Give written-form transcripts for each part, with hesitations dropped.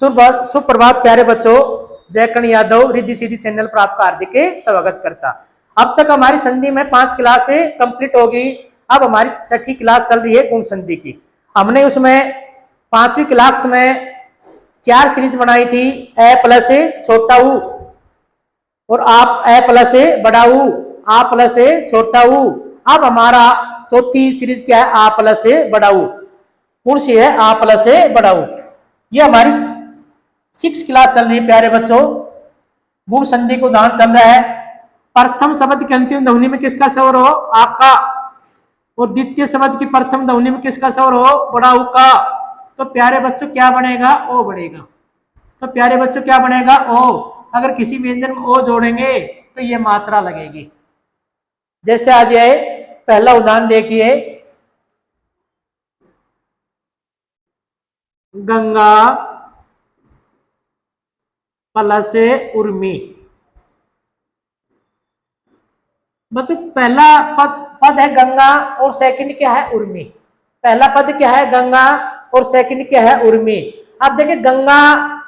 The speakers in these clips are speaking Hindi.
सुप्रभात प्यारे बच्चों, जयकर्ण यादव रिद्धि सिद्धि चैनल पर आपका हार्दिक स्वागत करता। अब तक हमारी संधि में 5 क्लासें कंप्लीट होगी। अब हमारी छठी क्लास चल रही है गुण संधि की। हमने उसमें 5वीं क्लास में 4 सीरीज बनाई थी, ए प्लस ए छोटा ऊ और आप ए प्लस ए बड़ा ऊ, आ प्लस ए छोटा ऊ। अब हमारा चौथी सीरीज क्या है, आ प्लस ए बड़ा ऊ। कौन सी है, आ प्लस ए बड़ा ऊ। ये हमारी 6 क्लास चल रही है प्यारे बच्चों। गुण संधि को उदाहरण चल रहा है। प्रथम शब्द की अंतिम ध्वनि में किसका स्वर हो, आ का, और द्वितीय शब्द की प्रथम ध्वनि में किसका स्वर हो, बड़ा ऊ का। तो प्यारे बच्चों क्या बनेगा, ओ बनेगा। तो प्यारे बच्चों क्या बनेगा, ओ। अगर किसी व्यंजन में ओ जोड़ेंगे तो ये मात्रा लगेगी। जैसे आ जाए पहला उदाहरण देखिए, गंगा प्लस उर्मी। बच्चों पहला पद है गंगा और सेकंड क्या है, उर्मी। पहला पद क्या है, गंगा, और सेकंड क्या है, उर्मी। अब देखिए गंगा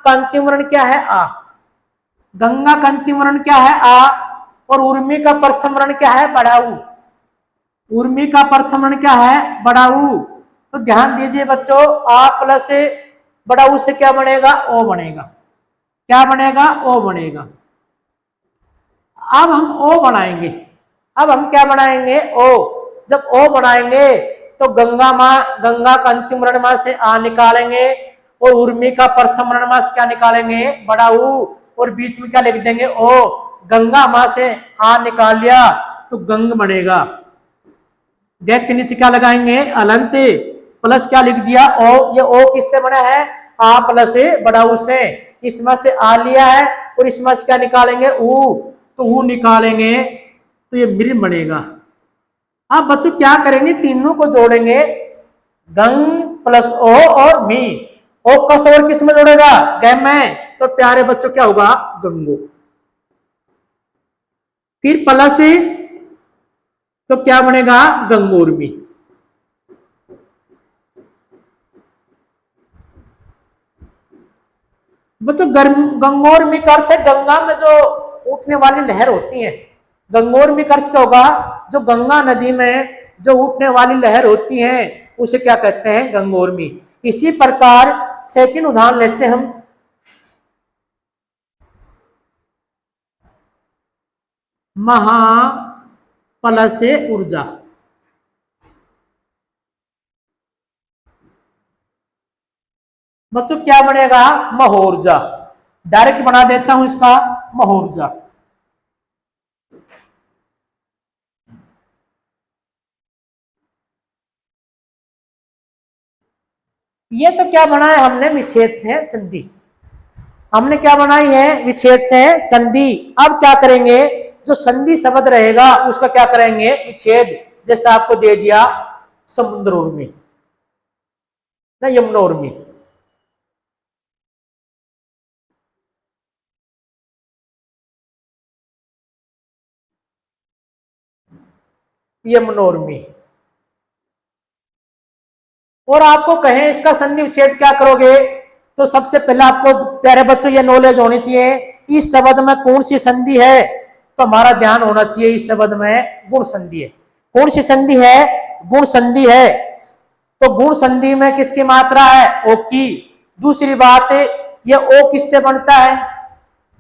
का अंतिम वर्ण क्या है, आ। गंगा का अंतिम वर्ण क्या है, आ, और उर्मी का प्रथम वर्ण क्या है, बड़ा ऊ। उर्मी का प्रथम वर्ण क्या है, बड़ा ऊ। तो ध्यान दीजिए बच्चों, आ प्लस बड़ा ऊ से क्या बनेगा, ओ बनेगा। क्या बनेगा, ओ बनेगा। अब हम ओ बनाएंगे। अब हम क्या बनाएंगे, ओ। जब ओ बनाएंगे तो गंगा का अंतिम वर्णमाला से आ निकालेंगे, और उर्मी का प्रथम वर्णमाला से क्या निकालेंगे, बड़ा ऊ, और बीच में क्या लिख देंगे, ओ। गंगा मां से आ निकाल लिया तो गंग बनेगा। गैप के नीचे क्या लगाएंगे, अलंत, प्लस क्या लिख दिया, ओ। ये ओ किससे बना है, आ प्लस बड़ा ऊ से। इसमें से आ लिया है और इसमें से क्या निकालेंगे, ऊ। तो ऊ निकालेंगे तो ये मिर बनेगा। अब बच्चों क्या करेंगे, तीनों को जोड़ेंगे, गंग प्लस ओ और मी। ओ का स्वर किस में जोड़ेगा, गैम में। तो प्यारे बच्चों क्या होगा, गंगो। फिर प्लस तो क्या बनेगा, गंगोर्मी। बच्चों गंगोर्मी का अर्थ है गंगा में जो उठने वाली लहर होती है। गंगोर्मी का अर्थ क्या होगा, जो गंगा नदी में जो उठने वाली लहर होती है उसे क्या कहते हैं, गंगोर्मी। इसी प्रकार सेकंड उदाहरण लेते हैं हम, महा प्लस ऊर्जा। बच्चों क्या बनेगा, महोर्जा। डायरेक्ट बना देता हूं इसका, महोर्जा। ये तो क्या बनाया हमने, विच्छेद से संधि। हमने क्या बनाई है, विच्छेद से संधि। अब क्या करेंगे, जो संधि शब्द रहेगा उसका क्या करेंगे, विच्छेद। जैसे आपको दे दिया समुद्र उर्मी ना, यमुना उर्मी। यमुना उर्मी। और आपको कहें इसका संधि विच्छेद क्या करोगे, तो सबसे पहले आपको प्यारे बच्चों ये नॉलेज होनी चाहिए, इस शब्द में कौन सी संधि है। तो हमारा ध्यान होना चाहिए, इस शब्द में गुण संधि है। कौन सी संधि है, गुण संधि है। तो गुण संधि में किसकी मात्रा है, ओ की। दूसरी बात, ये ओ किससे बनता है,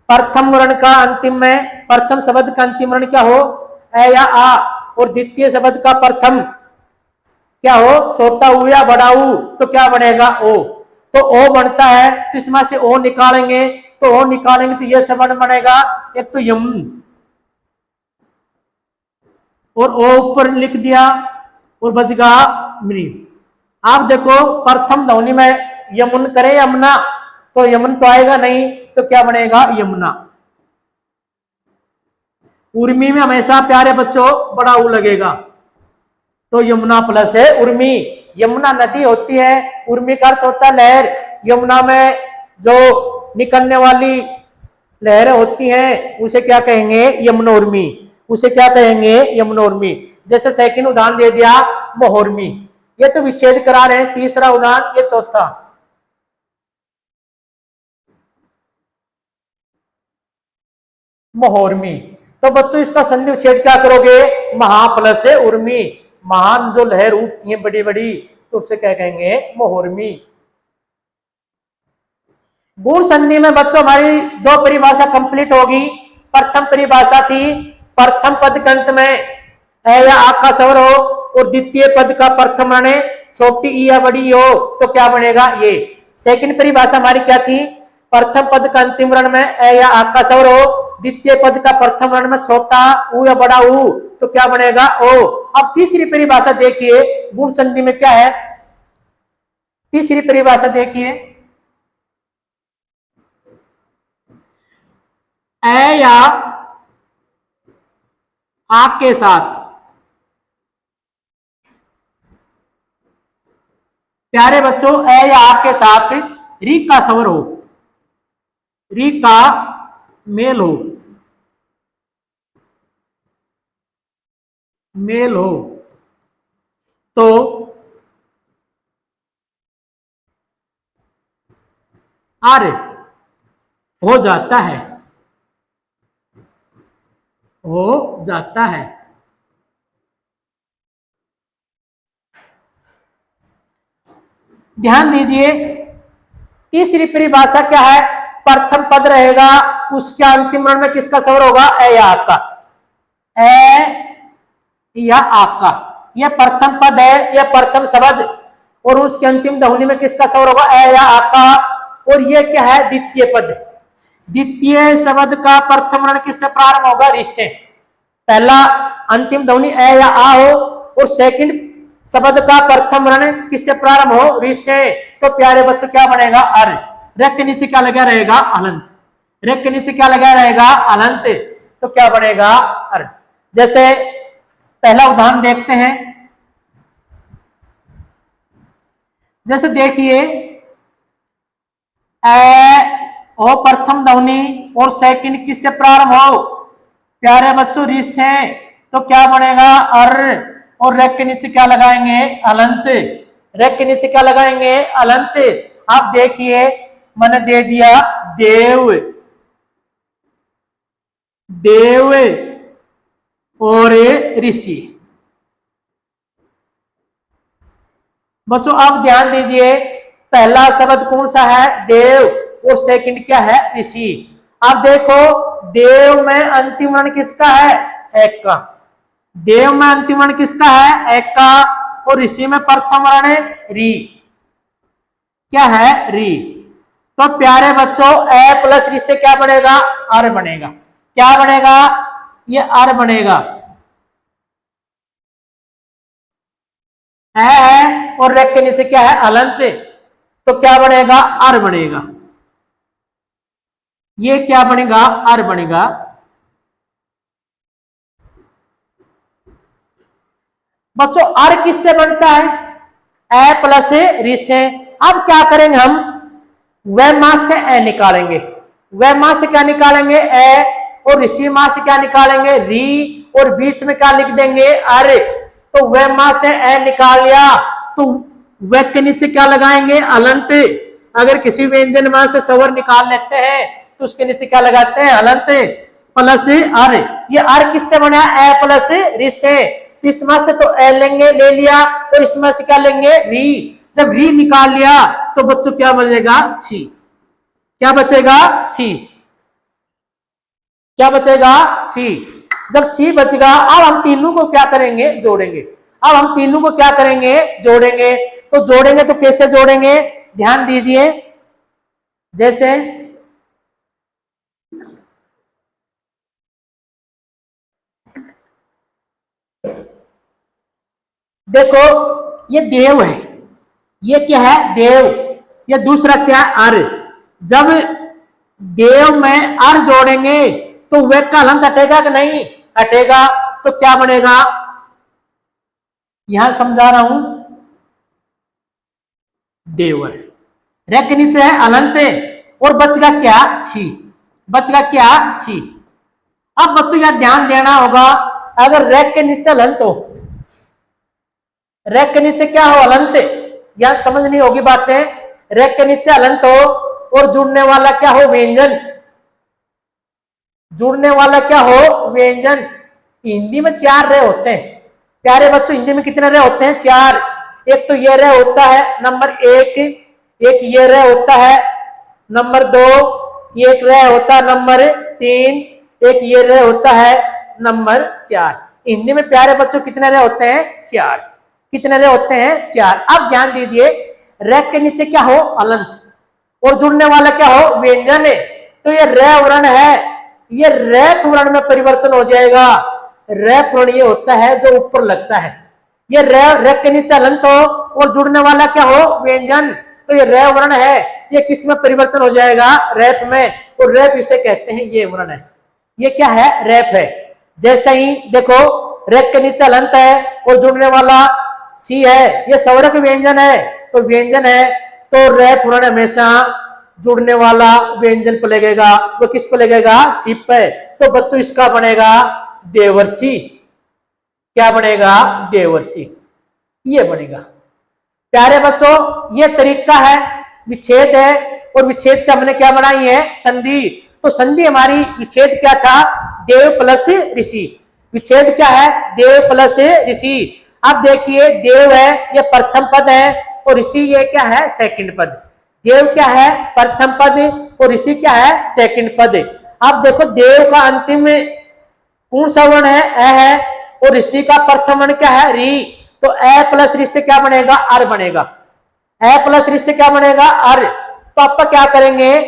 प्रथम वर्ण का अंतिम में, प्रथम शब्द का अंतिम वर्ण क्या हो, ए या आ, और द्वितीय शब्द का प्रथम क्या हो, छोटा ऊ या बड़ा ऊ। तो क्या बनेगा, ओ। तो ओ बनता है, तो इसमें से ओ निकालेंगे, तो ओ निकालेंगे तो ये शब्द बनेगा, एक तो यम, और ओ ऊपर लिख दिया और बचगा मृ। आप देखो प्रथम ध्वनि में यमुन करे यमुना, तो यमुन तो आएगा नहीं, तो क्या बनेगा, यमुना। उर्मी में हमेशा प्यारे बच्चों बड़ा ऊ लगेगा, तो यमुना प्लस है उर्मी। यमुना नदी होती है, उर्मी का अर्थ होता है लहर। यमुना में जो निकलने वाली लहरें होती हैं उसे क्या कहेंगे, यमुना उर्मी। उसे क्या कहेंगे, यमुना उर्मी। जैसे सेकंड उदाहरण दे दिया, मोहर्मी। ये तो विच्छेद करा रहे हैं। तीसरा उदाहरण, ये चौथा, मोहर्मी। तो बच्चों इसका संधि विच्छेद क्या करोगे, महा प्लस है उर्मी, महान जो लहर उठती है बड़ी बड़ी, तो उसे क्या कहेंगे, मोहर्मी। गुण संधि में बच्चों हमारी दो परिभाषा कंप्लीट होगी। प्रथम परिभाषा थी, प्रथम पद के अंत में ए या आ का स्वर हो और द्वितीय पद का प्रथम वर्ण छोटी ई या बड़ी हो तो क्या बनेगा ये। सेकंड परिभाषा हमारी क्या थी, प्रथम पद का अंतिम वर्ण में ए या आ का स्वर हो, द्वितीय पद का प्रथम वर्ण में छोटा ऊ या बड़ा ऊ तो क्या बनेगा ओ। अब तीसरी परिभाषा देखिए गुण संधि में क्या है, तीसरी परिभाषा देखिए, ए या आ के साथ प्यारे बच्चों ए या आ के साथ री का स्वर हो, री का मेल हो, मेल हो तो आर हो जाता है, हो जाता है। ध्यान दीजिए तीसरी परिभाषा क्या है, प्रथम पद रहेगा उसके अंतिम वर्ण में किसका स्वर होगा, ए या आ का, ए या आ का, यह प्रथम पद है, यह प्रथम शब्द और उसके अंतिम ध्वनि में किसका स्वर होगा, ए या आ का। और यह क्या है, द्वितीय पद, द्वितीय शब्द का प्रथम वर्ण किससे प्रारंभ होगा, रि से। पहला अंतिम ध्वनि ए या आ हो और सेकंड शब्द का प्रथम वर्ण किससे प्रारंभ हो, रि से, तो प्यारे बच्चों क्या बनेगा, अर। रे के नीचे क्या लगा रहेगा, अलंत, रे के नीचे क्या लगा रहेगा, अलंत, तो क्या बनेगा अर। जैसे पहला उदाहरण देखते हैं, जैसे देखिए ए ओ प्रथम ध्वनि और सेकंड किससे प्रारंभ हो, प्यारे बच्चों रि से, तो क्या बनेगा अर। और रे के नीचे क्या लगाएंगे, अलंत, रे के नीचे क्या लगाएंगे, अलंत। आप देखिए मैंने दे दिया देव, देव और ऋषि। बच्चों आप ध्यान दीजिए पहला शब्द कौन सा है, देव और सेकंड क्या है, ऋषि। आप देखो देव में अंतिम वर्ण किसका है, एक का, देव में अंतिम वर्ण किसका है, एक का, और ऋषि में प्रथम वर्ण है री, क्या है री। तो प्यारे बच्चों ए प्लस री से क्या बनेगा, अर बनेगा, क्या बनेगा, ये अर बनेगा, है और रेक के नीचे क्या है, अलंत, तो क्या बनेगा, अर बनेगा, ये क्या बनेगा, अर बनेगा। बच्चों अर किससे बनता है, ए प्लस रि से। अब क्या करेंगे हम, वह मास से ए निकालेंगे, वह मास से क्या निकालेंगे, ए, और ऋषि मास से क्या निकालेंगे, री, और बीच में क्या लिख देंगे, अर। तो वह मास से ए निकाल लिया तो वह के नीचे क्या लगाएंगे, अलंत। अगर किसी व्यंजन मास से स्वर निकाल लेते हैं तो उसके नीचे क्या लगाते हैं, अलंत प्लस अर। ये अर किससे बना, ए प्लस रि से। इस मास से तो ए लेंगे, ले लिया, और इस मास से क्या लेंगे, री। जब री निकाल लिया तो बच्चों क्या बचेगा, सी, क्या बचेगा, सी, क्या बचेगा, सी। जब सी बचेगा अब हम तीनों को क्या करेंगे, जोड़ेंगे। अब हम तीनों को क्या करेंगे, जोड़ेंगे। तो जोड़ेंगे तो कैसे जोड़ेंगे, ध्यान दीजिए, जैसे देखो ये देव है, ये क्या है, देव, ये दूसरा क्या है, अर। जब देव में अर जोड़ेंगे तो वे का अलंत हटेगा कि नहीं, हटेगा। तो क्या बनेगा, यहां समझा रहा हूं, देवर, रे के नीचे है अलंत और बचगा क्या, सी, बचगा क्या, सी। अब बच्चों यहां ध्यान देना होगा, अगर रे के नीचे अलंत हो, रे के नीचे क्या हो, अलंत, यहां समझनी होगी बातें। रे के नीचे अलंत हो और जुड़ने वाला क्या हो, व्यंजन, जुड़ने वाला क्या हो, व्यंजन। हिंदी में 4 रे होते हैं प्यारे बच्चों, हिंदी में कितने रे होते हैं, 4। एक तो ये रे होता है नंबर 1, एक ये रे होता है नंबर 2, एक रे होता है नंबर 3, एक ये रे होता है नंबर 4। हिंदी में प्यारे बच्चों कितने रे होते हैं, 4। कितने रे होते हैं, 4। अब ध्यान दीजिए, रे के नीचे क्या हो, अलंत, और जुड़ने वाला क्या हो, व्यंजन है। तो ये रे वर्ण है, ये रैप वर्ण में परिवर्तन हो जाएगा। रैप वर्ण ये होता है जो ऊपर लगता है, ये रे के नीचे अलंत हो और जुड़ने वाला क्या हो, व्यंजन। तो ये रे वर्ण है, ये किस में परिवर्तन हो जाएगा, रैप में। और रैप इसे कहते हैं, ये वर्ण है, ये क्या है, रैप है। जैसे ही देखो, रैप के नीचे अलंत है और जुड़ने वाला सी है, ये सवर्ग व्यंजन है, तो व्यंजन है, तो रैप वर्ण हमेशा जुड़ने वाला व्यंजन पर लगेगा। वो किस पर लगेगा, सिप पे। तो बच्चों इसका बनेगा देवर्षि। क्या बनेगा, देवर्षि, ये बनेगा। प्यारे बच्चों, ये तरीका है, विच्छेद है, और विच्छेद से हमने क्या बनाई है, संधि। तो संधि हमारी, विच्छेद क्या था, देव प्लस ऋषि। विच्छेद क्या है, देव प्लस ऋषि। अब देखिए, देव है ये प्रथम पद है, और ऋषि ये क्या है, सेकंड पद। देव क्या है, प्रथम पद, और ऋषि क्या है, सेकंड पद। अब देखो, देव का अंतिम कौन सा वर्ण है, अ है, और ऋषि का प्रथम वर्ण क्या है, री। तो अ प्लस ऋषि से क्या बनेगा, अर बनेगा। अ प्लस ऋषि से क्या बनेगा, अर। तो आप क्या करेंगे,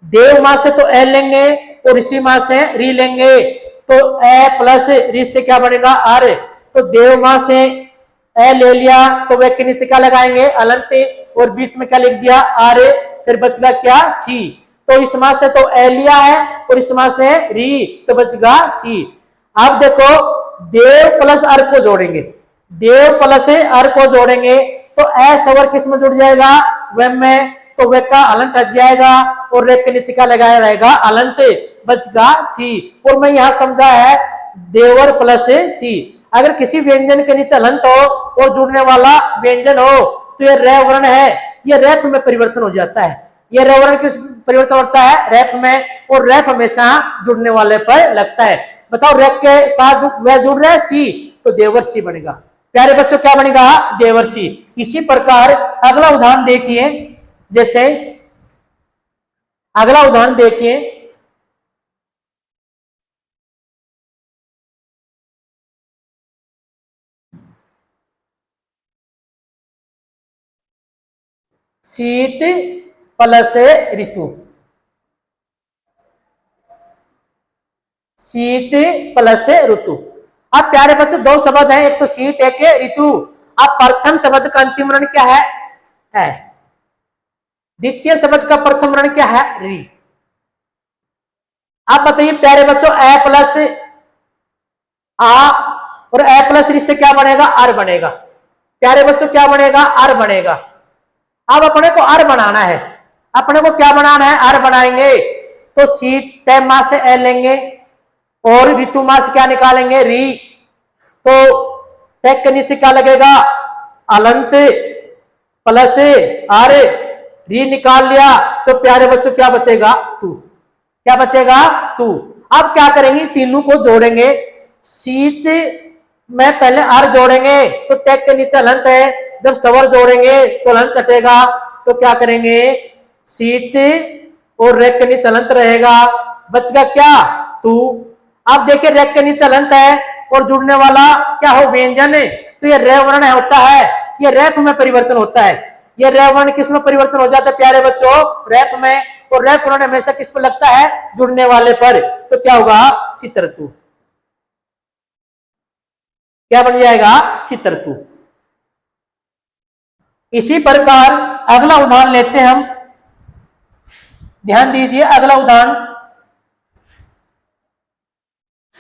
देव मां से तो अ लेंगे और ऋषि मां से री लेंगे। तो अ प्लस ऋषि से क्या बनेगा, अर। तो देव मां से अ ले लिया, तो वे के नीचे क्या लगाएंगे, अलंत, और बीच में क्या लिख दिया, आर। फिर बचगा क्या, सी। तो इस मां से तो अ लिया है और इस मां से री, तो बचगा सी। अब देखो, देव प्लस अर को जोड़ेंगे, देव प्लस अर को जोड़ेंगे, तो अ सवर किस में जुड़ जाएगा, वे में। तो वे का अलंत हट जाएगा और रे के नीचे क्या लगाया रहेगा, अलंत, बचगा सी। और मैं यहां समझा है देवर प्लस सी। अगर किसी व्यंजन के नीचे अलंत हो और जुड़ने वाला व्यंजन हो, तो ये रे वर्ण है, ये रैप में परिवर्तन हो जाता है। ये रे वर्ण किस परिवर्तन होता है, रैप में, और रैप हमेशा जुड़ने वाले पर लगता है। बताओ, रैप के साथ वह जुड़ रहा है, सी, तो देवर्षि बनेगा। प्यारे बच्चों, क्या बनेगा, देवर्षि। इसी प्रकार अगला उदाहरण देखिए, जैसे अगला उदाहरण देखिए, शीत प्लस ऋतु। शीत प्लस ऋतु। अब प्यारे बच्चों, दो शब्द हैं, एक तो शीत, एक ऋतु। अब प्रथम शब्द का अंतिम वर्ण क्या है, द्वितीय शब्द का प्रथम वर्ण क्या है, री। आप बताइए प्यारे बच्चों, अ प्लस आ और अ प्लस री से क्या बनेगा, अर बनेगा। प्यारे बच्चों, क्या बनेगा, अर बनेगा। अब अपने को अर बनाना है, अपने को क्या बनाना है, अर बनाएंगे। तो शीत तय माह से ए लेंगे और ऋतु माह से क्या निकालेंगे, री। तो तय के नीचे क्या लगेगा, अलंत प्लस आर, री निकाल लिया, तो प्यारे बच्चों क्या बचेगा, तू। क्या बचेगा, तू। अब क्या करेंगे, तीनों को जोड़ेंगे। शीत में पहले अर जोड़ेंगे, तो तय के नीचे अलंत है, जब सवर जोड़ेंगे तो अलंत कटेगा। तो क्या करेंगे, शीत और रेख के नीचे अलंत रहेगा, बचगा क्या, तू। अब देखिए, रेख के नीचे अलंत है और जुड़ने वाला क्या हो, व्यंजन है, तो ये रे वर्ण होता है, ये रैप में परिवर्तन होता है। ये रे वर्ण किस में परिवर्तन हो जाता है प्यारे बच्चों, रैप में। और रैप वर्ण हमेशा किस पर लगता है, जुड़ने वाले पर। तो क्या होगा, शीतऋतु। क्या बन जाएगा, शीतऋतु। इसी प्रकार अगला उदाहरण लेते हैं हम, ध्यान दीजिए, अगला उदाहरण,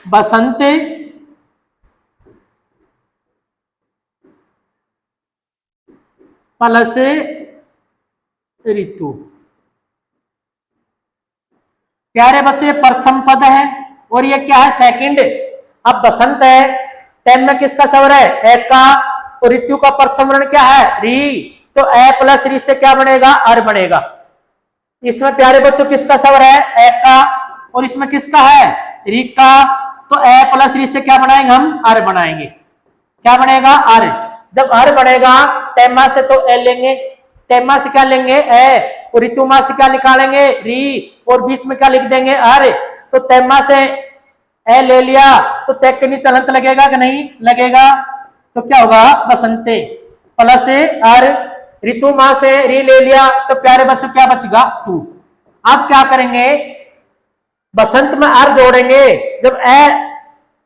बसंत प्लस ऋतु। प्यारे बच्चे, प्रथम पद है और ये क्या है, सेकंड। अब बसंत है, टेन में किसका स्वर है, ए का, और ऋतु का प्रथम वर्ण क्या है, री। तो ए प्लस री से क्या बनेगा, अर बनेगा। इसमें प्यारे बच्चों किसका स्वर है, ए का, और इसमें किसका है, री का, तो ए प्लस री से क्या बनाएंगे हम, अर बनाएंगे। क्या बनेगा, अर। जब अर बनेगा टेमा से तो ए लेंगे, टेमा से क्या लेंगे, ए, और ऋतुमा से क्या निकालेंगे, री, और बीच में क्या लिख देंगे, अर। तो तेमा से ए ले लिया तो तेक के नीचे हलंत लगेगा कि नहीं लगेगा, तो क्या होगा, बसंते प्लस अर, ऋतु मां से री ले लिया तो प्यारे बच्चों क्या बचेगा, तू। अब क्या करेंगे, बसंत में अर जोड़ेंगे, जब ए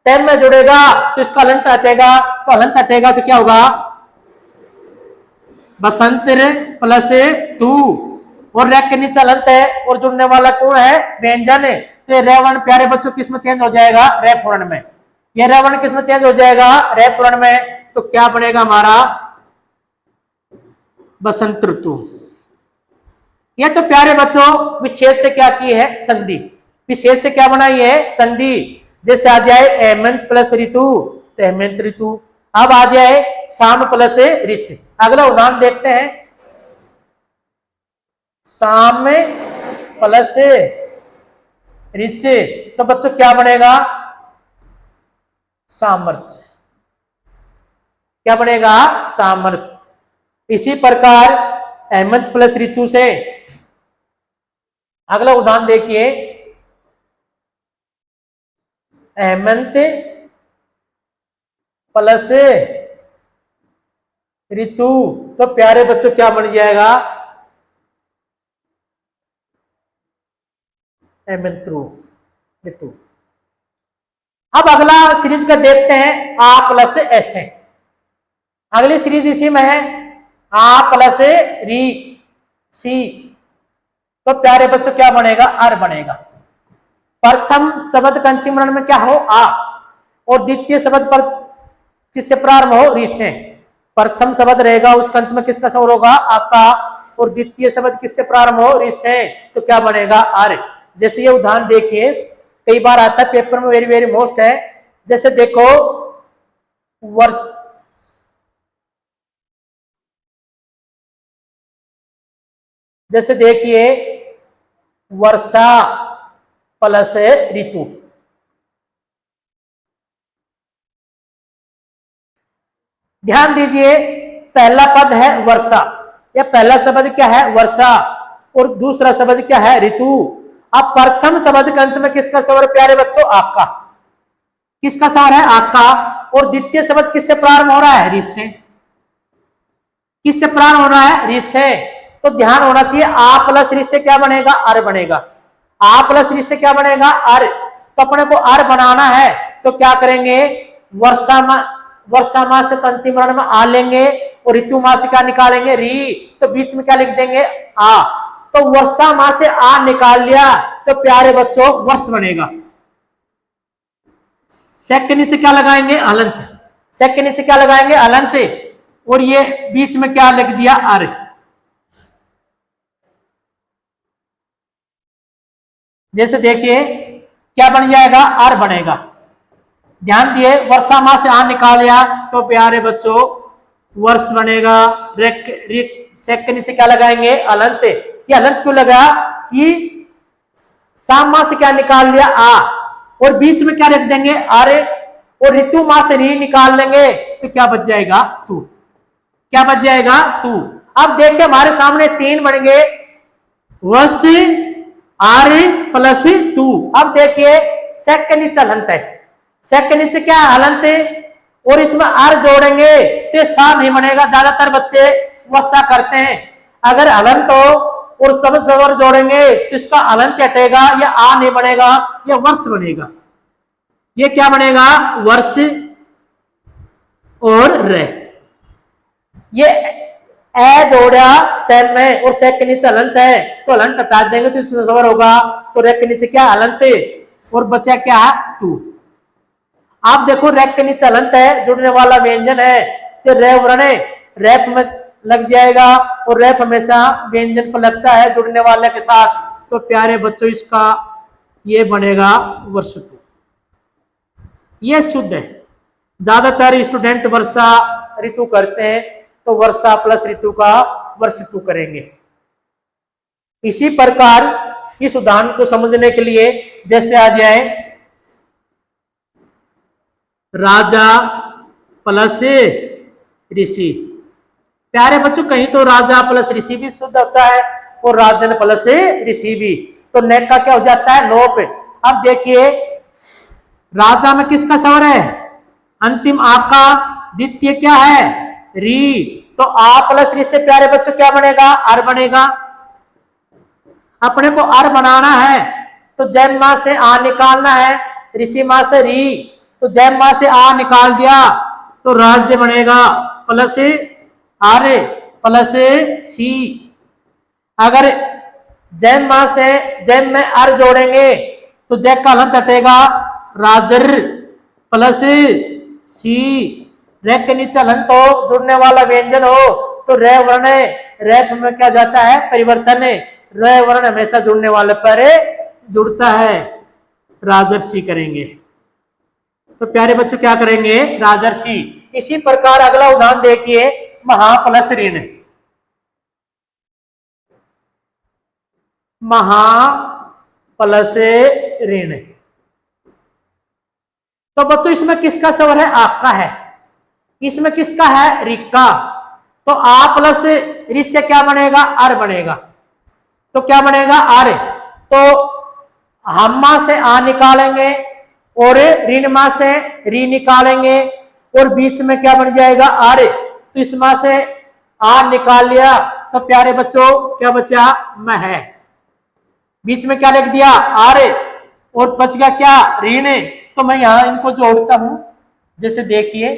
तेम में जुड़ेगा तो इसका हलंत हटेगा, तो हलंत हटेगा तो क्या होगा, बसंत प्लस तू, और रैक के नीचे हलंत है और जुड़ने वाला कौन है, व्यंजन है। तो ये रेवण प्यारे बच्चों किस में चेंज हो जाएगा, रे पूर्ण में। ये रेवण किस में चेंज हो जाएगा, रे पूर्ण में। तो क्या बनेगा हमारा, बसंत ऋतु। ये तो प्यारे बच्चों विच्छेद से क्या की है, संधि। विच्छेद से क्या बनाई है, संधि। जैसे आ जाए हेमंत प्लस ऋतु तो हेमंत ऋतु। अब आ जाए साम प्लस ऋच। अगला उदाहरण देखते हैं, साम प्लस ऋच, तो बच्चों क्या बनेगा, सामर्च। क्या बनेगा, सामर्स। इसी प्रकार हेमंत प्लस ऋतु से अगला उदाहरण देखिए, हेमंत प्लस ऋतु, तो प्यारे बच्चों क्या बन जाएगा, हेमंत ऋतु। अब अगला सीरीज का देखते हैं, आ प्लस एस। अगली सीरीज इसी में है, आ प्लस री सी, तो प्यारे बच्चों क्या बनेगा, अर बनेगा। प्रथम शब्द का अंतिम वर्ण में क्या हो, आ, और द्वितीय शब्द पर किससे प्रारंभ हो, री से। प्रथम शब्द रहेगा उसका अंत में किसका स्वर होगा, आ का, और द्वितीय शब्द किससे प्रारंभ हो, री से, तो क्या बनेगा, अर। जैसे ये उदाहरण देखिए, कई बार आता है पेपर में, वेरी वेरी मोस्ट है। जैसे देखो, वर्ष, जैसे देखिए वर्षा प्लस ऋतु। ध्यान दीजिए, पहला पद है वर्षा, या पहला शब्द क्या है, वर्षा, और दूसरा शब्द क्या है, ऋतु। अब प्रथम शब्द के अंत में किसका स्वर प्यारे बच्चों, आपका, किसका स्वर है, आपका, और द्वितीय शब्द किससे प्रारंभ हो रहा है, ऋ से। किससे प्रारंभ हो रहा है, ऋ से। तो ध्यान होना चाहिए, आ प्लस ऋ से क्या बनेगा, अर बनेगा। आ प्लस ऋ से क्या बनेगा, अर। तो अपने को अर बनाना है तो क्या करेंगे, वर्षा मास से अंतिम वर्ण में आ लेंगे, और ऋतु मास से क्या निकालेंगे, री, तो बीच में क्या लिख देंगे, आ। तो वर्षा मास से आ निकाल लिया तो प्यारे बच्चों वर्ष बनेगा। सेक के नीचे क्या लगाएंगे, अलंत। सेक के नीचे क्या लगाएंगे, अलंत, और ये बीच में क्या लिख दिया, अर। जैसे देखिए क्या बन जाएगा, अर बनेगा। ध्यान दिए, वर्षा माह से आ निकालिया तो प्यारे बच्चों वर्ष बनेगा। सेक के नीचे क्या लगाएंगे, अलंत। ये अलंत क्यों लगा कि साम माह से क्या निकाल लिया, आ, और बीच में क्या रख देंगे, अरे, और ऋतु माह से री निकाल लेंगे तो क्या बच जाएगा, तू। क्या बच जाएगा, तू। अब देखिए हमारे सामने तीन बन गए, वर्ष, आर प्लस तू। अब देखिए सेक के नीचे हलंत है, सेक के नीचे क्या हलंत है, और इसमें आर जोड़ेंगे तो सा नहीं बनेगा। ज्यादातर बच्चे वर्षा करते हैं, अगर हलंत हो और सब जबर जोड़ेंगे तो इसका हलंत हटेगा, या आ नहीं बनेगा, या वर्ष बनेगा। ये क्या बनेगा, वर्ष और रे। ये ए जोड़ा सेम में, और सेक के नीचे हलंत है तो हलंत हटा देंगे तो इसमें जबर होगा, तो रेक के नीचे क्या हलंत, और बचा क्या, तू। आप देखो रेक के नीचे हलंत है, जुड़ने वाला व्यंजन है, तो रे वर्ण रैप में लग जाएगा, और रैप हमेशा व्यंजन पर लगता है जुड़ने वाले के साथ। तो प्यारे बच्चों इसका ये बनेगा वर्षतु। ये शुद्ध है। ज्यादातर स्टूडेंट वर्षा ऋतु करते हैं तो वर्षा प्लस ऋतु का वर्षतु करेंगे। इसी प्रकार इस उदाहरण को समझने के लिए जैसे आ जाए, राजा प्लस ऋषि। प्यारे बच्चों कहीं तो राजा प्लस ऋषि भी शुद्ध होता है और राजन प्लस ऋषि भी, तो नेक का क्या हो जाता है लोप। अब देखिए राजा में किसका स्वर है अंतिम आ का, द्वितीय क्या है री, तो आ प्लस री से प्यारे बच्चों क्या बनेगा अर बनेगा। अपने को अर बनाना है तो जैम मां से आ निकालना है, ऋषि मां से री, तो जैम मां से आ निकाल दिया तो राज्य बनेगा प्लस आर्य प्लस सी। अगर जैम मां से जैम में अर जोड़ेंगे तो जय का हलन तटेगा राजर प्लस सी। रे के नीचे हलन तो जुड़ने वाला व्यंजन हो तो रे वर्ण, रे में क्या जाता है परिवर्तन, रे वर्ण हमेशा जुड़ने वाले पर जुड़ता है, राजर्षि करेंगे। तो प्यारे बच्चों क्या करेंगे राजर्षि। इसी प्रकार अगला उदाहरण देखिए महा प्लस ऋण, महा प्लस ऋण। तो बच्चों इसमें किसका स्वर है आपका है, इसमें किसका है रिक्का, तो आ प्लस ऋ से क्या बनेगा अर बनेगा, तो क्या बनेगा आर्य, तो हम्मा से आ निकालेंगे और ऋण मां से री निकालेंगे और बीच में क्या बन जाएगा आर्य, तो इस मां से आ निकाल लिया तो प्यारे बच्चों क्या बचा मैं है, बीच में क्या लिख दिया आर्य और बच गया क्या ऋण। तो मैं यहां इनको जोड़ता हूं, जैसे देखिए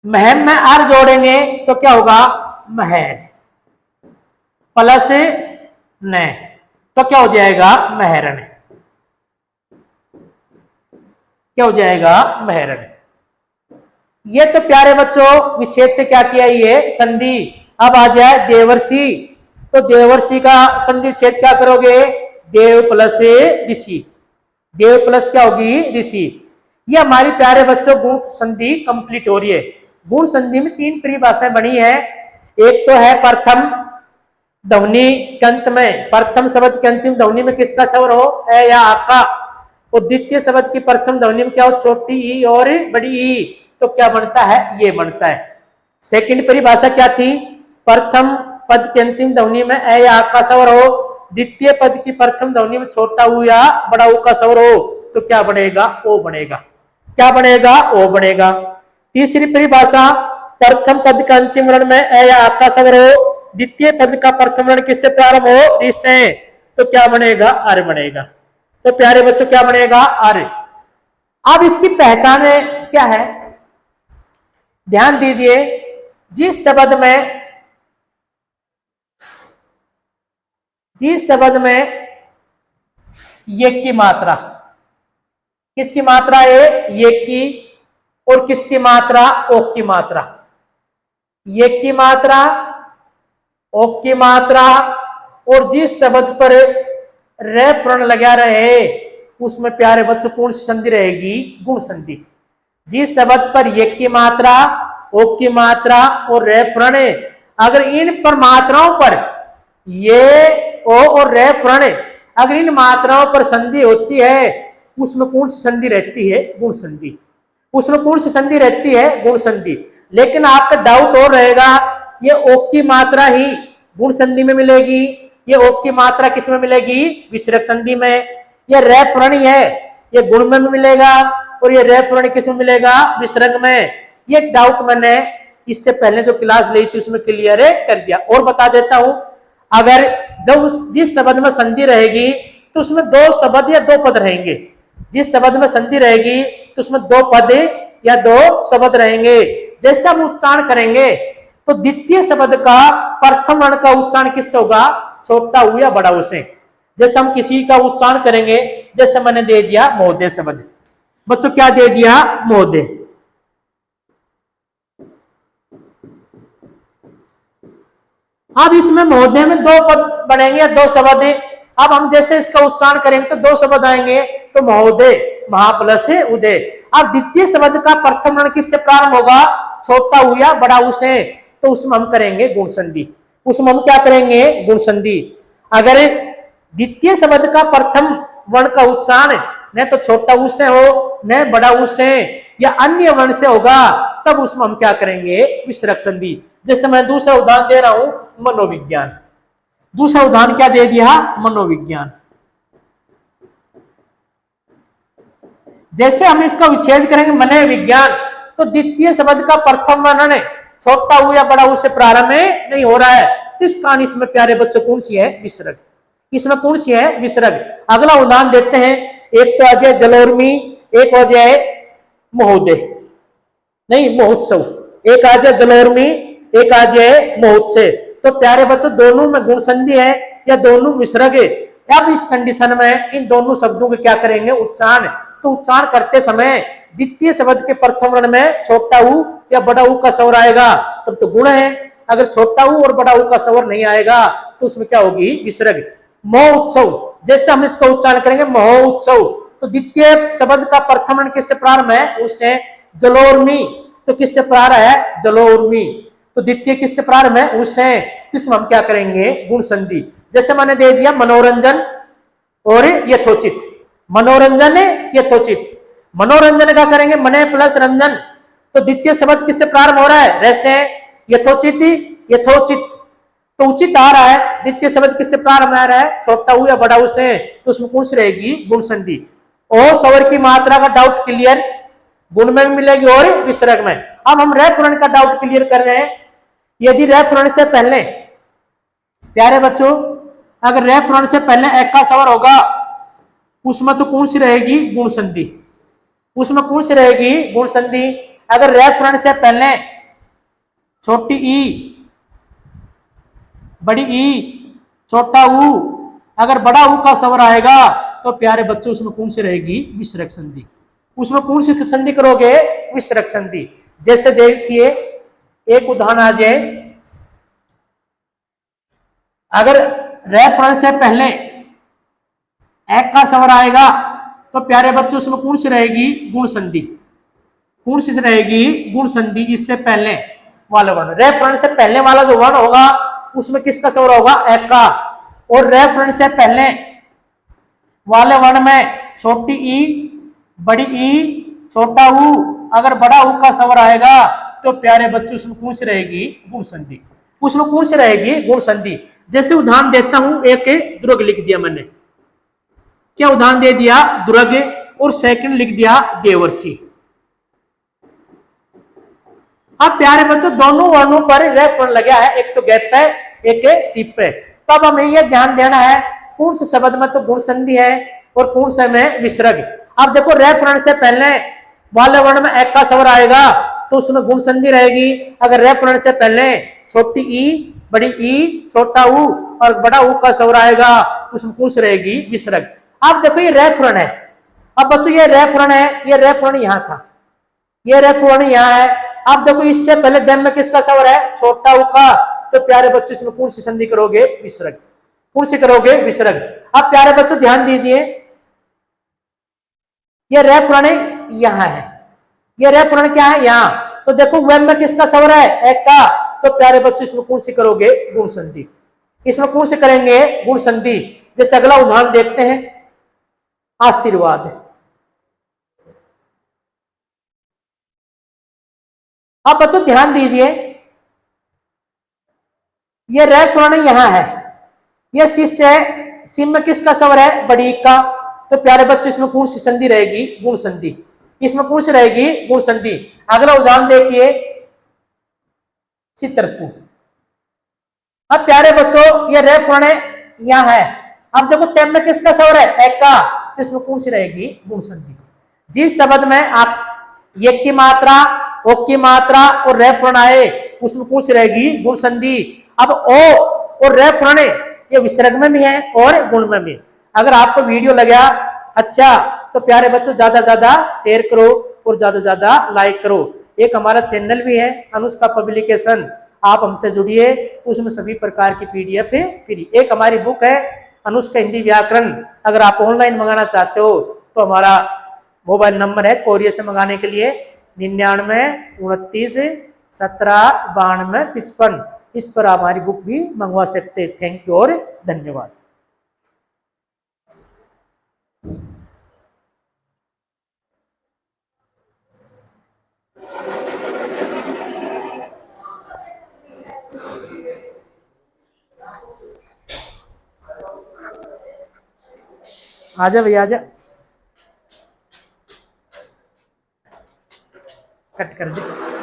महम में आर जोड़ेंगे तो क्या होगा महर प्लस न, तो क्या हो जाएगा महरण, क्या हो जाएगा महरण। ये तो प्यारे बच्चों विच्छेद से क्या किया ये संधि। अब आ जाए देवर्षि, तो देवर्षि का संधि विच्छेद क्या करोगे देव प्लस ऋषि, देव प्लस क्या होगी ऋषि। ये हमारी प्यारे बच्चों गुण संधि कंप्लीट हो रही है। गुण संधि में तीन परिभाषाएं बनी है, एक तो है प्रथम ध्वनि के अंत में, प्रथम शब्द के अंतिम ध्वनि में किसका स्वर हो है या आपका, और द्वितीय शब्द की प्रथम ध्वनि में क्या हो छोटी ई और बड़ी ई, तो क्या बनता है ये बनता है। सेकंड परिभाषा क्या थी प्रथम पद के अंतिम ध्वनि में ए या का स्वर हो, द्वितीय पद की प्रथम ध्वनि में छोटा ऊ या बड़ा ऊ का स्वर हो तो क्या बनेगा ओ बनेगा, क्या बनेगा ओ बनेगा। तीसरी परिभाषा प्रथम पद का अंतिम वर्ण में ए या का स्वर हो, द्वितीय पद का प्रथम वर्ण किससे प्रारंभ हो रि से, तो क्या बनेगा अर बनेगा। तो प्यारे बच्चों क्या बनेगा अर। अब इसकी पहचान क्या है ध्यान दीजिए, जिस शब्द में ये की मात्रा, किसकी मात्रा है ये की, और किसकी मात्रा ओक की मात्रा, ये की मात्रा ओक की मात्रा, और जिस शब्द पर रे प्रण लगा रहे उसमें प्यारे बच्चों कौन सी संधि रहेगी गुण संधि। जिस शब्द पर ये की मात्रा ओक की मात्रा और रे प्रण, अगर इन पर मात्राओं पर ये ओ और रे प्रण अगर इन मात्राओं पर संधि होती है उसमें कौन सी संधि रहती है गुण संधि, उसमें कौन सी संधि रहती है गुण संधि। लेकिन आपका डाउट और रहेगा ये ओक की मात्रा ही गुण संधि में मिलेगी, ये ओक की मात्रा किस में मिलेगी विसर्ग संधि में, ये रे प्रण है ये गुण में मिलेगा और ये रे प्रण किस में मिलेगा विसर्ग में। ये डाउट मैंने इससे पहले जो क्लास ली थी उसमें क्लियर कर दिया। और बता देता हूं अगर जब जिस शब्द में संधि रहेगी तो उसमें दो शब्द या दो पद रहेंगे, जिस शब्द में संधि रहेगी तो उसमें दो पद या दो शब्द रहेंगे। जैसे हम उच्चारण करेंगे तो द्वितीय शब्द का प्रथम वर्ण का उच्चारण किससे होगा छोटा ऊ या बड़ा ऊ से। जैसे हम किसी का उच्चारण करेंगे, जैसे मैंने दे दिया महोदय शब्द, बच्चों क्या दे दिया महोदय, अब इसमें महोदय में दो पद बनेंगे दो शब्द। अब हम जैसे इसका उच्चारण करेंगे तो दो शब्द आएंगे, तो महोदय महा प्लस उदय। अब द्वितीय शब्द का प्रथम वर्ण किससे प्रारंभ होगा छोटा ऊ या बड़ा ऊ से, तो उसमें हम करेंगे गुण संधि, उसमें हम क्या करेंगे गुण संधि। अगर द्वितीय शब्द का प्रथम वर्ण का उच्चारण न तो छोटा ऊ से हो न बड़ा ऊ से या अन्य वर्ण से होगा, तब उसमें हम क्या करेंगे, विसर्ग संधि। जैसे मैं दूसरा उदाहरण दे रहा हूं, मनोविज्ञान। दूसरा उदाहरण क्या दे दिया, मनोविज्ञान। जैसे हम इसका विच्छेद करेंगे मने विज्ञान, तो द्वितीय शब्द का प्रथम वर्ण छोटा ऊ या बड़ा ऊ से प्रारंभ नहीं हो रहा है, तो इस कारण इसमें प्यारे बच्चों कौन सी है, विसर्ग। इसमें कौन सी है, विसर्ग। अगला उदाहरण देते हैं, एक तो आ जाए जलोर्मी, एक हो जाए महोदय, नहीं महोत्सव, एक आ जाए जलोर्मी, एक आ जाए महोत्सव। तो प्यारे बच्चों दोनों में गुण संधि है या दोनों विसर्ग है। अब इस कंडीशन में इन दोनों शब्दों के क्या करेंगे, उच्चारण। तो उच्चारण करते समय द्वितीय शब्द के प्रथम वर्ण में छोटा ऊ या बड़ा ऊ का स्वर आएगा, तब तो गुण है। अगर छोटा ऊ और बड़ा ऊ का स्वर नहीं आएगा तो उसमें क्या होगी, विसर्ग। महोत्सव, जैसे हम इसका उच्चारण करेंगे महोत्सव, तो द्वितीय शब्द का प्रथम वर्ण किससे प्रारंभ है, उससे। जलोर्मी, तो किससे प्रारंभ है, जलोर्मी, तो द्वितीय किससे प्रारंभ है, उससे। तो इसमें हम क्या करेंगे, गुण संधि। जैसे मैंने दे दिया मनोरंजन और यथोचित, मनोरंजन यथोचित। मनोरंजन का करेंगे मने प्लस रंजन, तो द्वितीय शब्द किससे प्रारंभ हो रहा है, रैसे। यथोचित, यथोचित, तो उचित आ रहा है, द्वितीय शब्द किससे प्रारंभ आ रहा है, छोटा ऊ या बड़ा ऊ से, तो उसमें कौन सी रहेगी, गुण संधि। और स्वर की मात्रा का डाउट क्लियर, गुण में भी मिलेगी और विसर्ग में। अब हम रेफ वर्ण का डाउट क्लियर कर रहे हैं। यदि रेफ वर्ण से पहले, प्यारे बच्चों अगर रेफ वर्ण से पहले एक का स्वर होगा, उसमें तो कौन सी रहेगी, गुण संधि। उसमें कौन सी रहेगी, गुण संधि। अगर रेफ वर्ण से पहले छोटी ई, बड़ी ई, छोटा ऊ, अगर बड़ा ऊ का स्वर आएगा तो प्यारे बच्चों उसमें कौन सी रहेगी, विसर्ग संधि। उसमें कौन सी संधि करोगे, विसर्ग संधि। जैसे देखिए एक उदाहरण आ जाए, अगर रेफ वर्ण से पहले एक का स्वर आएगा तो प्यारे बच्चों उसमें कौन सी रहेगी, गुण संधि। कौन सी रहेगी, गुण संधि। इससे पहले वाला वर्ण, रेफ वर्ण से पहले वाला जो वर्ण होगा उसमें किसका स्वर होगा, एक का। और रेफ वर्ण से पहले वाले वर्ण में छोटी ई, बड़ी ई, छोटा ऊ, अगर बड़ा ऊ का स्वर आएगा तो प्यारे बच्चों उसमें कौन सी रहेगी, गुण संधि। उसमें कौन सी रहेगी, गुण संधि। जैसे उदाहरण देता हूं, एक दुर्ग लिख दिया मैंने, क्या उदाहरण दे दिया, दुर्ग, और सेकंड लिख दिया देवर्षि। अब प्यारे बच्चों दोनों वर्णों पर रेफ वर्ण लगा है, एक तो गैप है एक सीप है। तो अब हमें यह ध्यान देना है कौन से शब्द में तो गुण संधि है और कौन से में विसर्ग। अब देखो रेफ वर्ण से पहले वाले वर्ण में एक का स्वर आएगा तो उसमें गुण संधि रहेगी। अगर रेफ वर्ण से पहले छोटी ई, बड़ी ई, छोटा ऊ और बड़ा ऊ का स्वर आएगा उसमें कौन सी रहेगी, विसर्ग। अब देखो ये रेफ वर्ण है। अब बच्चों ये रेफ वर्ण है, ये रेफ वर्ण यहाँ था, ये रेफ वर्ण यहाँ है। अब देखो इससे पहले दम में किसका स्वर है, छोटा ऊ का, तो प्यारे बच्चों इसमें कौन सी संधि करोगे, विसर्ग। कौन सी करोगे, विसर्ग। अब प्यारे बच्चों ध्यान दीजिए, ये रेफ वर्ण यहाँ है, ये रेफ वर्ण क्या है, यहाँ। तो देखो वेम में किसका स्वर है, एक का, तो प्यारे बच्चों इसमें कौन सी करोगे, गुण संधि। इसमें कौन सी करेंगे, गुण संधि। जैसे अगला उदाहरण देखते हैं, आशीर्वाद। अब बच्चों ध्यान दीजिए, ये रेफ वर्ण यहां है, ये शिष्य है, सिम में किसका स्वर है, बड़ी का, तो प्यारे बच्चों इसमें कौन सी संधि रहेगी, गुण संधि। इसमें कौन सी रहेगी, गुण संधि। अगला उदाहरण देखिए, चित्रतु। अब प्यारे बच्चों ये रेफ वर्ण यहां है। अब देखो तेम में किसका स्वर है, एक का, तो इसमें कौन सी रहेगी, गुण संधि। जिस शब्द में आप एक की मात्रा, ओ की मात्रा और रेफ वर्ण आए उसमें कौन सी रहेगी, गुण संधि। अब ओ और रेफ वर्ण ये विसर्ग में भी है और गुण में भी। अगर आपको वीडियो लगा अच्छा तो प्यारे बच्चों ज्यादा ज्यादा शेयर करो और ज्यादा ज्यादा लाइक करो। एक हमारा चैनल भी है अनुष्का पब्लिकेशन, आप हमसे जुड़िए, उसमें सभी प्रकार की पीडीएफ है फ्री। एक हमारी बुक है अनुष्का हिंदी व्याकरण, अगर आप ऑनलाइन मंगाना चाहते हो तो हमारा मोबाइल नंबर है कोरियर से मंगाने के लिए 99 29 17 92 55। इस पर आप हमारी बुक भी मंगवा सकते हैं। थैंक यू और धन्यवाद। आजा भैया आजा, कट कर दे।